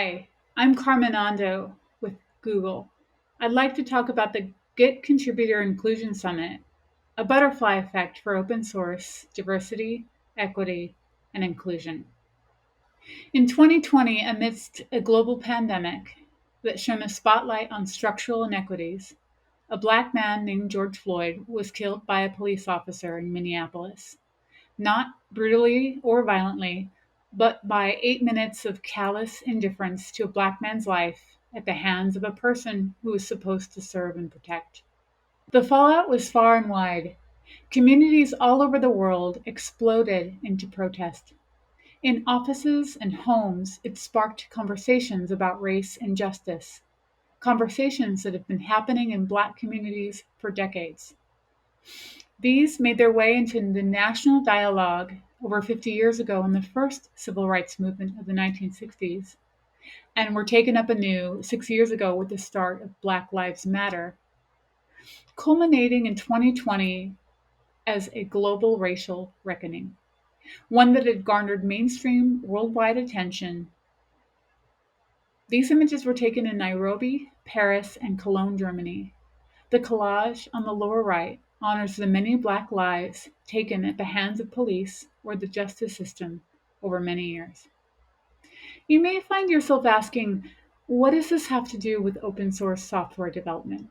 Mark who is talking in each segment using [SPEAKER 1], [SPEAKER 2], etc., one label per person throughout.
[SPEAKER 1] Hi, I'm Carmen Andoh with Google. I'd like to talk about the Git Contributor Inclusion Summit, a butterfly effect for open source diversity, equity, and inclusion. In 2020, amidst a global pandemic that shone a spotlight on structural inequities, a Black man named George Floyd was killed by a police officer in Minneapolis. Not brutally or violently, but by 8 minutes of callous indifference to a Black man's life at the hands of a person who was supposed to serve and protect. The fallout was far and wide. Communities all over the world exploded into protest. In offices and homes, it sparked conversations about race and justice, conversations that have been happening in Black communities for decades. These made their way into the national dialogue over 50 years ago in the first civil rights movement of the 1960s, and were taken up anew 6 years ago with the start of Black Lives Matter, culminating in 2020 as a global racial reckoning, one that had garnered mainstream worldwide attention. These images were taken in Nairobi, Paris, and Cologne, Germany. The collage on the lower right honors the many Black lives taken at the hands of police or the justice system over many years. You may find yourself asking, what does this have to do with open source software development?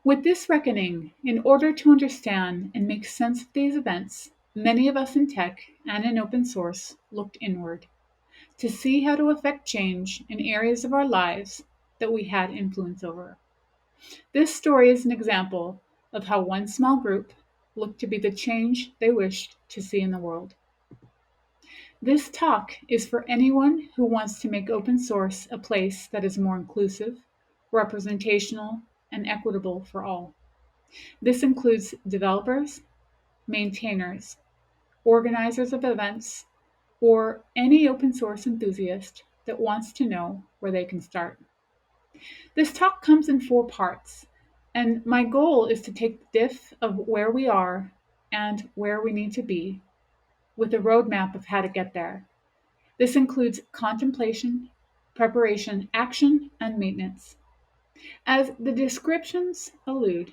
[SPEAKER 1] With this reckoning, in order to understand and make sense of these events, many of us in tech and in open source looked inward to see how to affect change in areas of our lives that we had influence over. This story is an example of how one small group looked to be the change they wished to see in the world. This talk is for anyone who wants to make open source a place that is more inclusive, representational, and equitable for all. This includes developers, maintainers, organizers of events, or any open source enthusiast that wants to know where they can start. This talk comes in 4 parts, and my goal is to take the diff of where we are and where we need to be with a roadmap of how to get there. This includes contemplation, preparation, action, and maintenance. As the descriptions allude,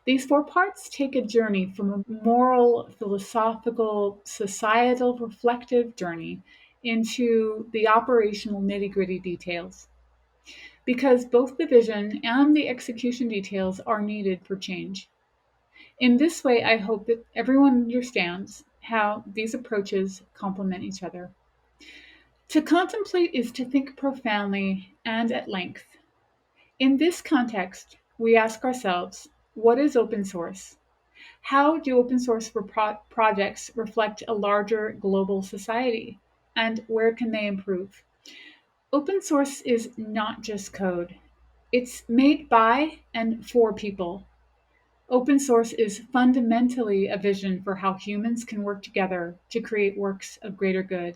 [SPEAKER 1] these 4 parts take a journey from a moral, philosophical, societal, reflective journey into the operational nitty-gritty details, because both the vision and the execution details are needed for change. In this way, I hope that everyone understands how these approaches complement each other. To contemplate is to think profoundly and at length. In this context, we ask ourselves, what is open source? How do open source projects reflect a larger global society? And where can they improve? Open source is not just code. It's made by and for people. Open source is fundamentally a vision for how humans can work together to create works of greater good.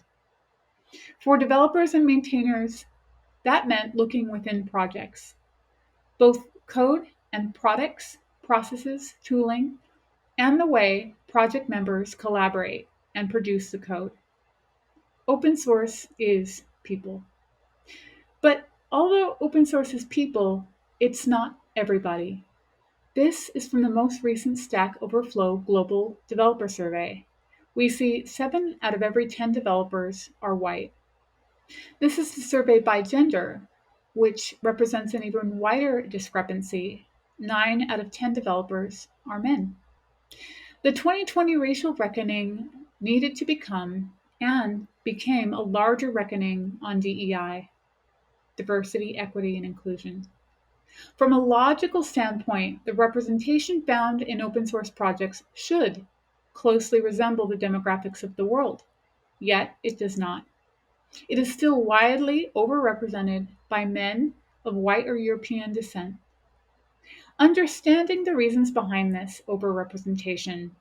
[SPEAKER 1] For developers and maintainers, that meant looking within projects, both code and products, processes, tooling, and the way project members collaborate and produce the code. Open source is people. But although open source is people, it's not everybody. This is from the most recent Stack Overflow Global Developer Survey. We see 7 out of every 10 developers are white. This is the survey by gender, which represents an even wider discrepancy. 9 out of 10 developers are men. The 2020 racial reckoning needed to become and became a larger reckoning on DEI, diversity, equity, and inclusion. From a logical standpoint, the representation found in open source projects should closely resemble the demographics of the world, yet it does not. It is still widely overrepresented by men of white or European descent. Understanding the reasons behind this overrepresentation,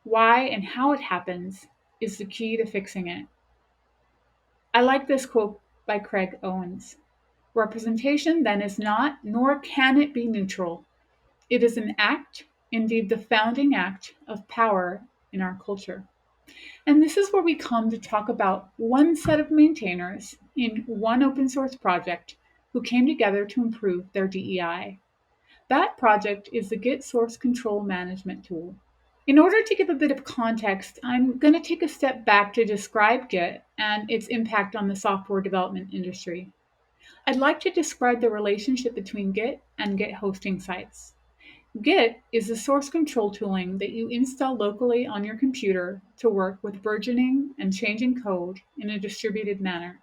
[SPEAKER 1] why and how it happens, is the key to fixing it. I like this quote by Craig Owens. Representation then is not, nor can it be neutral. It is an act, indeed the founding act, of power in our culture. And this is where we come to talk about one set of maintainers in one open source project who came together to improve their DEI. That project is the Git Source Control Management tool. In order to give a bit of context, I'm going to take a step back to describe Git and its impact on the software development industry. I'd like to describe the relationship between Git and Git hosting sites. Git is the source control tooling that you install locally on your computer to work with versioning and changing code in a distributed manner.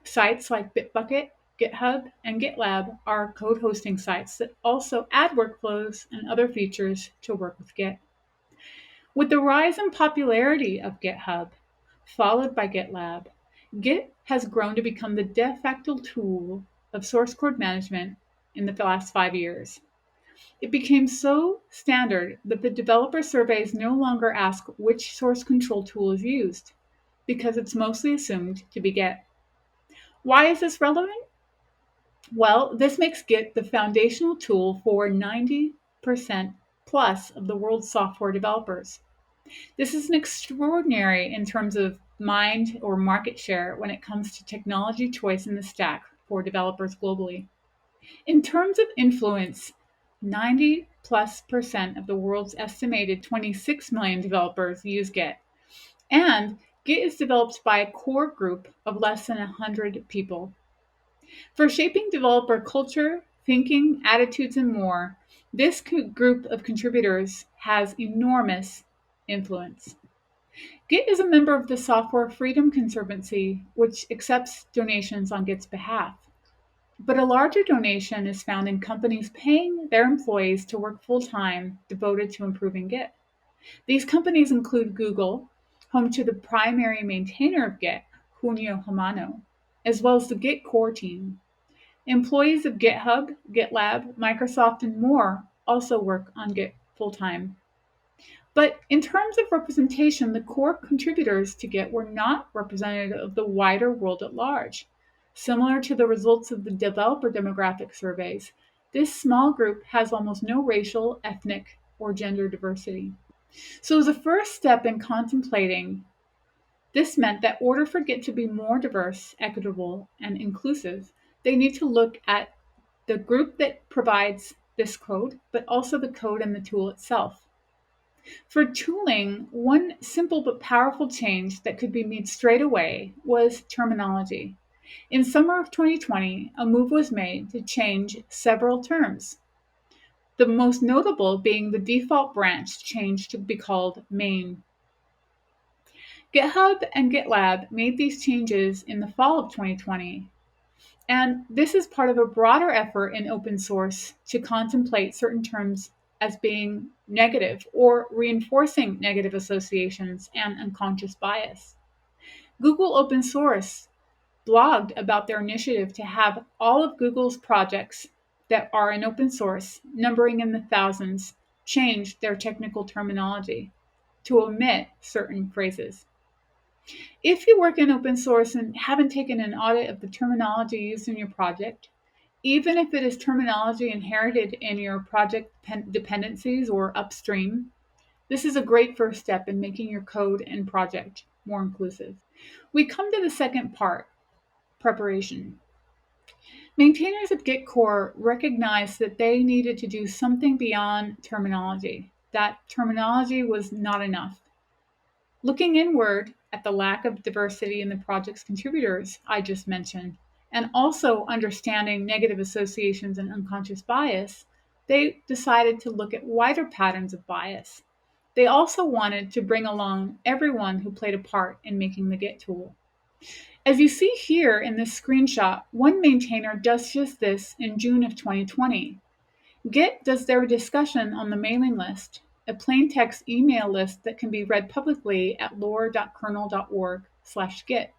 [SPEAKER 1] Sites like Bitbucket, GitHub, and GitLab are code hosting sites that also add workflows and other features to work with Git. With the rise in popularity of GitHub, followed by GitLab, Git has grown to become the de facto tool of source code management in the last 5 years. It became so standard that the developer surveys no longer ask which source control tool is used, because it's mostly assumed to be Git. Why is this relevant? Well, this makes Git the foundational tool for 90% plus of the world's software developers. This is an extraordinary in terms of mind or market share when it comes to technology choice in the stack for developers globally. In terms of influence, 90+% of the world's estimated 26 million developers use Git. And Git is developed by a core group of less than 100 people. For shaping developer culture, thinking, attitudes, and more, this group of contributors has enormous influence. Git is a member of the Software Freedom Conservancy, which accepts donations on Git's behalf. But a larger donation is found in companies paying their employees to work full-time, devoted to improving Git. These companies include Google, home to the primary maintainer of Git, Junio Hamano, as well as the Git core team. Employees of GitHub, GitLab, Microsoft, and more also work on Git full-time. But in terms of representation, the core contributors to Git were not representative of the wider world at large. Similar to the results of the developer demographic surveys, this small group has almost no racial, ethnic, or gender diversity. So as a first step in contemplating, this meant that in order for Git to be more diverse, equitable, and inclusive, they need to look at the group that provides this code, but also the code and the tool itself. For tooling, one simple but powerful change that could be made straight away was terminology. In summer of 2020, a move was made to change several terms. The most notable being the default branch changed to be called main. GitHub and GitLab made these changes in the fall of 2020. And this is part of a broader effort in open source to contemplate certain terms as being negative or reinforcing negative associations and unconscious bias. Google Open Source blogged about their initiative to have all of Google's projects that are in open source, numbering in the thousands, change their technical terminology to omit certain phrases. If you work in open source and haven't taken an audit of the terminology used in your project, even if it is terminology inherited in your project dependencies or upstream, this is a great first step in making your code and project more inclusive. We come to the second part, preparation. Maintainers of Git core recognized that they needed to do something beyond terminology, that terminology was not enough. Looking inward at the lack of diversity in the project's contributors I just mentioned, and also understanding negative associations and unconscious bias, they decided to look at wider patterns of bias. They also wanted to bring along everyone who played a part in making the Git tool. As you see here in this screenshot, one maintainer does just this in June of 2020. Git does their discussion on the mailing list, a plain text email list that can be read publicly at lore.kernel.org/git.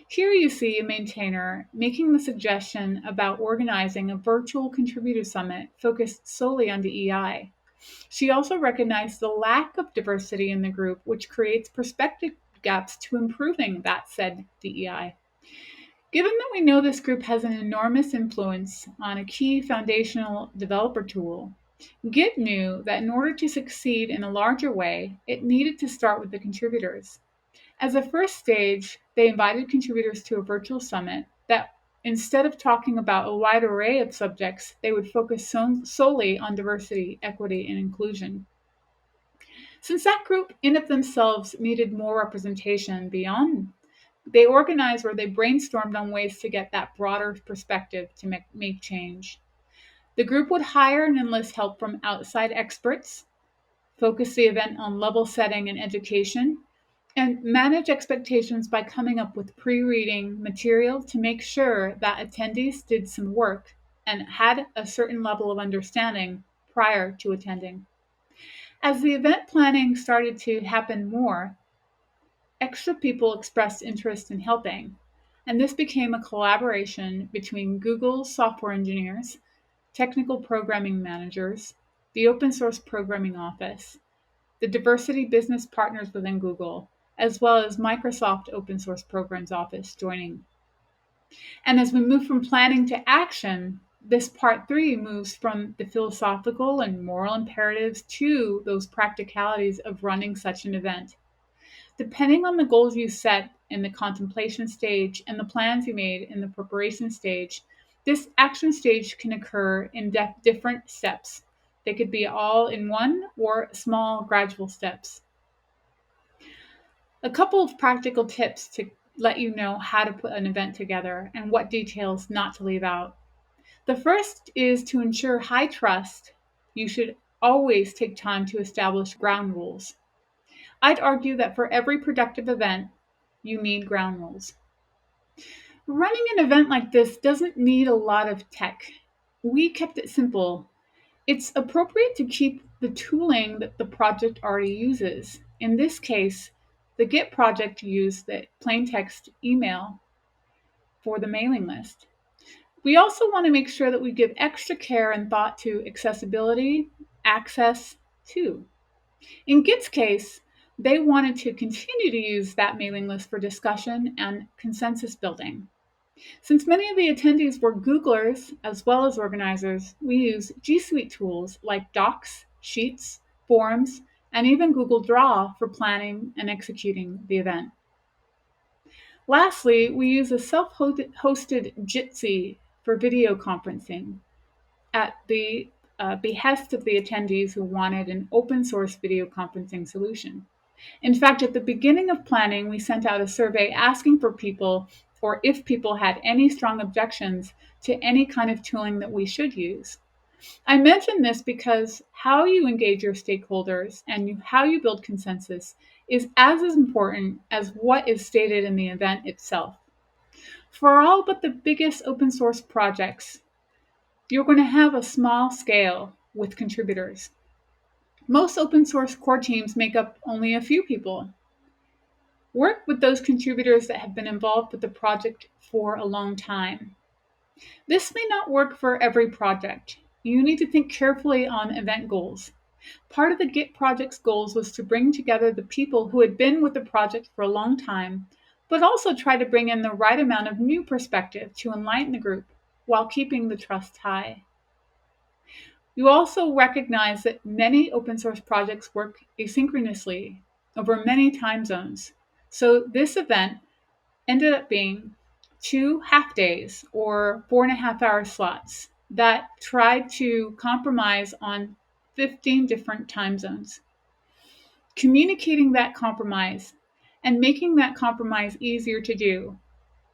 [SPEAKER 1] Here you see a maintainer making the suggestion about organizing a virtual contributor summit focused solely on DEI. She also recognized the lack of diversity in the group, which creates perspective gaps to improving that said DEI. Given that we know this group has an enormous influence on a key foundational developer tool, Git knew that in order to succeed in a larger way, it needed to start with the contributors. As a first stage, they invited contributors to a virtual summit that instead of talking about a wide array of subjects, they would focus solely on diversity, equity, and inclusion. Since that group in of themselves needed more representation beyond, they organized or they brainstormed on ways to get that broader perspective to make change. The group would hire and enlist help from outside experts, focus the event on level setting and education, and manage expectations by coming up with pre-reading material to make sure that attendees did some work and had a certain level of understanding prior to attending. As the event planning started to happen more, extra people expressed interest in helping, and this became a collaboration between Google's software engineers, technical programming managers, the open source programming office, the diversity business partners within Google, as well as Microsoft Open Source Programs Office joining. And as we move from planning to action, this part three moves from the philosophical and moral imperatives to those practicalities of running such an event. Depending on the goals you set in the contemplation stage and the plans you made in the preparation stage, this action stage can occur in different steps. They could be all in one or small gradual steps. A couple of practical tips to let you know how to put an event together and what details not to leave out. The first is to ensure high trust. You should always take time to establish ground rules. I'd argue that for every productive event, you need ground rules. Running an event like this doesn't need a lot of tech. We kept it simple. It's appropriate to keep the tooling that the project already uses. In this case, the Git project used the plain text email for the mailing list. We also want to make sure that we give extra care and thought to accessibility, access too. In Git's case, they wanted to continue to use that mailing list for discussion and consensus building. Since many of the attendees were Googlers as well as organizers, we use G Suite tools like Docs, Sheets, Forms, and even Google Draw for planning and executing the event. Lastly, we use a self-hosted Jitsi for video conferencing at the behest of the attendees who wanted an open source video conferencing solution. In fact, at the beginning of planning, we sent out a survey asking for people or if people had any strong objections to any kind of tooling that we should use. I mention this because how you engage your stakeholders and how you build consensus is as important as what is stated in the event itself. For all but the biggest open source projects, you're going to have a small scale with contributors. Most open source core teams make up only a few people. Work with those contributors that have been involved with the project for a long time. This may not work for every project. You need to think carefully on event goals. Part of the Git project's goals was to bring together the people who had been with the project for a long time, but also try to bring in the right amount of new perspective to enlighten the group while keeping the trust high. You also recognize that many open source projects work asynchronously over many time zones. So this event ended up being 2 half days or 4.5 hour slots that tried to compromise on 15 different time zones. Communicating that compromise and making that compromise easier to do.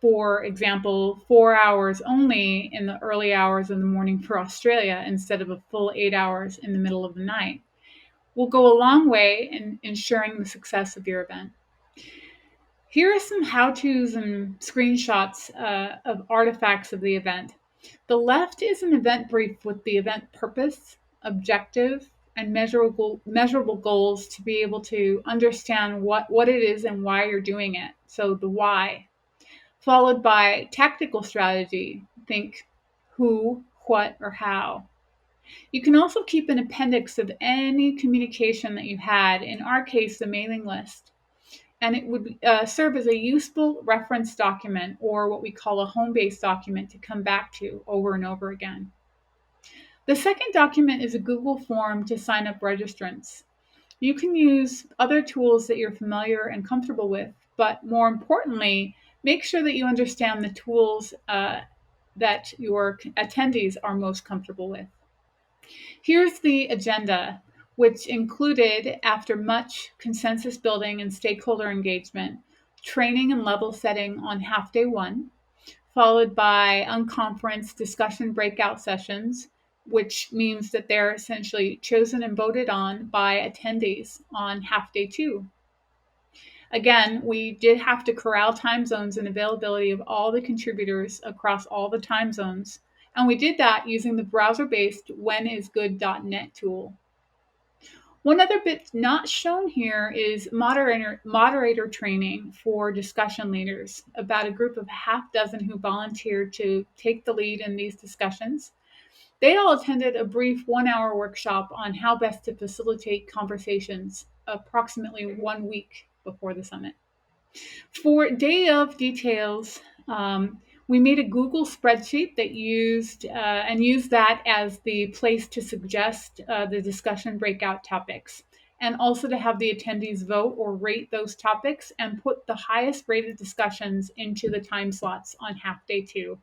[SPEAKER 1] For example, 4 hours only in the early hours of the morning for Australia instead of a full 8 hours in the middle of the night will go a long way in ensuring the success of your event. Here are some how-tos and screenshots of artifacts of the event. The left is an event brief with the event purpose, objective, and measurable goals to be able to understand what it is and why you're doing it. So the why. Followed by tactical strategy. Think who, what, or how. You can also keep an appendix of any communication that you had, in our case, the mailing list. And it would serve as a useful reference document or what we call a home base document to come back to over and over again. The second document is a Google form to sign up registrants. You can use other tools that you're familiar and comfortable with, but more importantly, make sure that you understand the tools that your attendees are most comfortable with. Here's the agenda, which included, after much consensus building and stakeholder engagement, training and level setting on half day one, followed by unconference discussion breakout sessions, which means that they're essentially chosen and voted on by attendees on half day two. Again, we did have to corral time zones and availability of all the contributors across all the time zones. And we did that using the browser-based whenisgood.net tool. One other bit not shown here is moderator training for discussion leaders, about a group of half dozen who volunteered to take the lead in these discussions. They all attended a brief 1-hour workshop on how best to facilitate conversations approximately 1 week before the summit. For day of details, we made a Google spreadsheet that used that as the place to suggest the discussion breakout topics, and also to have the attendees vote or rate those topics and put the highest rated discussions into the time slots on half day two.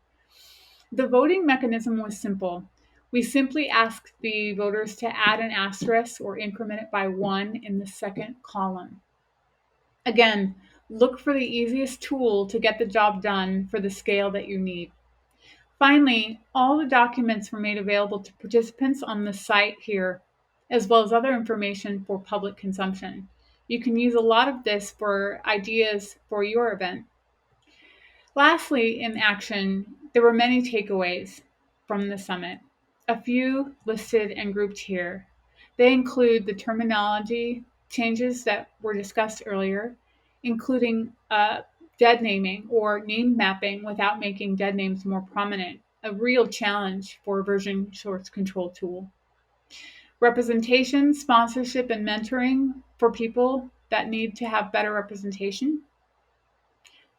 [SPEAKER 1] The voting mechanism was simple. We simply asked the voters to add an asterisk or increment it by 1 in the second column. Again, look for the easiest tool to get the job done for the scale that you need. Finally, all the documents were made available to participants on the site here, as well as other information for public consumption. You can use a lot of this for ideas for your event. Lastly, in action, there were many takeaways from the summit. A few listed and grouped here. They include the terminology changes that were discussed earlier, including dead naming or name mapping without making dead names more prominent, a real challenge for a version source control tool. Representation, sponsorship, and mentoring for people that need to have better representation.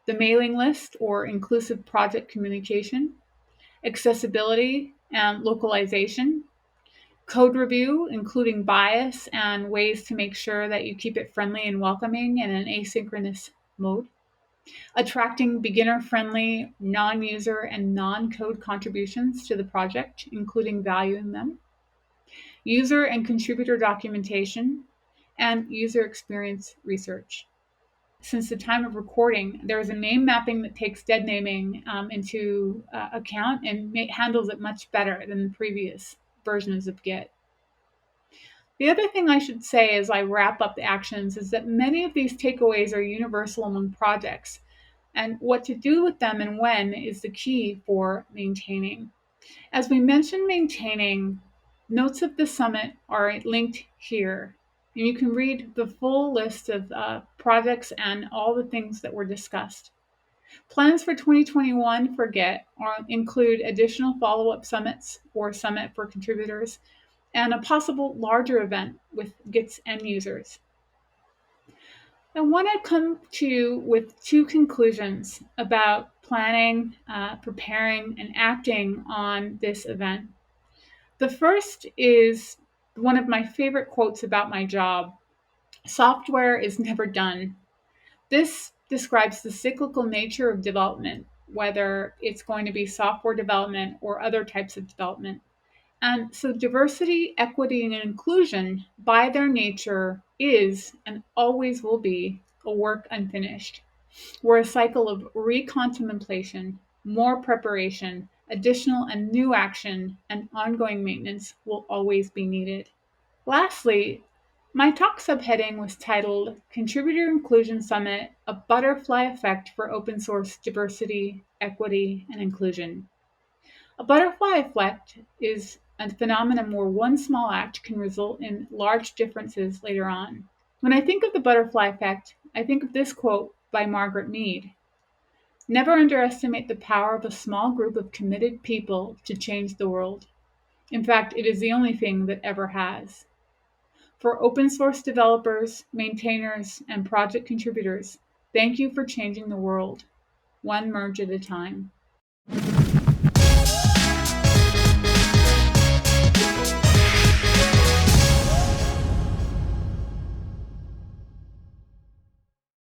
[SPEAKER 1] The mailing list or inclusive project communication, accessibility and localization, code review, including bias and ways to make sure that you keep it friendly and welcoming in an asynchronous mode, attracting beginner-friendly, non-user and non-code contributions to the project, including valuing them, user and contributor documentation, and user experience research. Since the time of recording, there is a name mapping that takes dead naming into account and handles it much better than the previous versions of Git. The other thing I should say as I wrap up the actions is that many of these takeaways are universal among projects, and what to do with them and when is the key for maintaining. As we mentioned maintaining, notes of the summit are linked here. And you can read the full list of projects and all the things that were discussed. Plans for 2021 for Git include additional follow-up summits or summit for contributors and a possible larger event with Git's end users. I want to come to you with two conclusions about planning, preparing, and acting on this event. The first is one of my favorite quotes about my job. Software is never done. This describes the cyclical nature of development, whether it's going to be software development or other types of development. And so diversity, equity, and inclusion, by their nature, is and always will be a work unfinished, where a cycle of recontemplation, more preparation, additional and new action, and ongoing maintenance will always be needed. Lastly, my talk subheading was titled Contributor Inclusion Summit, a Butterfly Effect for Open Source Diversity, Equity, and Inclusion. A butterfly effect is a phenomenon where one small act can result in large differences later on. When I think of the butterfly effect, I think of this quote by Margaret Mead. Never underestimate the power of a small group of committed people to change the world. In fact, it is the only thing that ever has. For open source developers, maintainers, and project contributors, thank you for changing the world, one merge at a time.